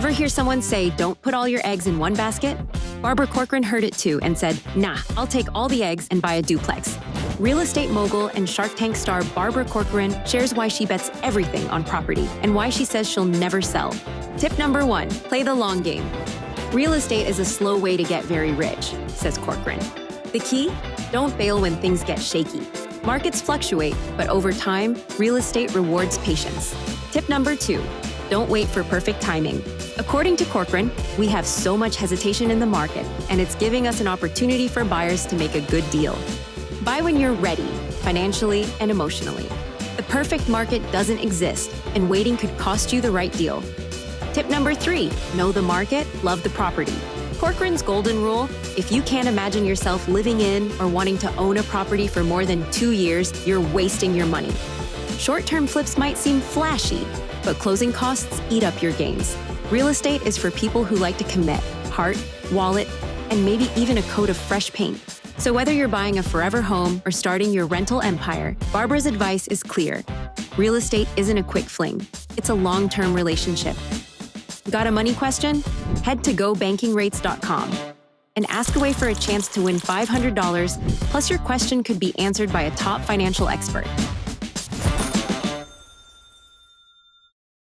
Ever hear someone say, don't put all your eggs in one basket? Barbara Corcoran heard it too and said, nah, I'll take all the eggs and buy a duplex. Real estate mogul and Shark Tank star Barbara Corcoran shares why she bets everything on property and why she says she'll never sell. Tip number 1, play the long game. Real estate is a slow way to get very rich, says Corcoran. The key? Don't bail when things get shaky. Markets fluctuate, but over time, real estate rewards patience. Tip number 2, don't wait for perfect timing. According to Corcoran, we have so much hesitation in the market, and it's giving us an opportunity for buyers to make a good deal. Buy when you're ready, financially and emotionally. The perfect market doesn't exist, and waiting could cost you the right deal. Tip number 3, know the market, love the property. Corcoran's golden rule: if you can't imagine yourself living in or wanting to own a property for more than 2 years, you're wasting your money. Short-term flips might seem flashy, but closing costs eat up your gains. Real estate is for people who like to commit, heart, wallet, and maybe even a coat of fresh paint. So whether you're buying a forever home or starting your rental empire, Barbara's advice is clear. Real estate isn't a quick fling. It's a long-term relationship. Got a money question? Head to gobankingrates.com and ask away for a chance to win $500, plus your question could be answered by a top financial expert.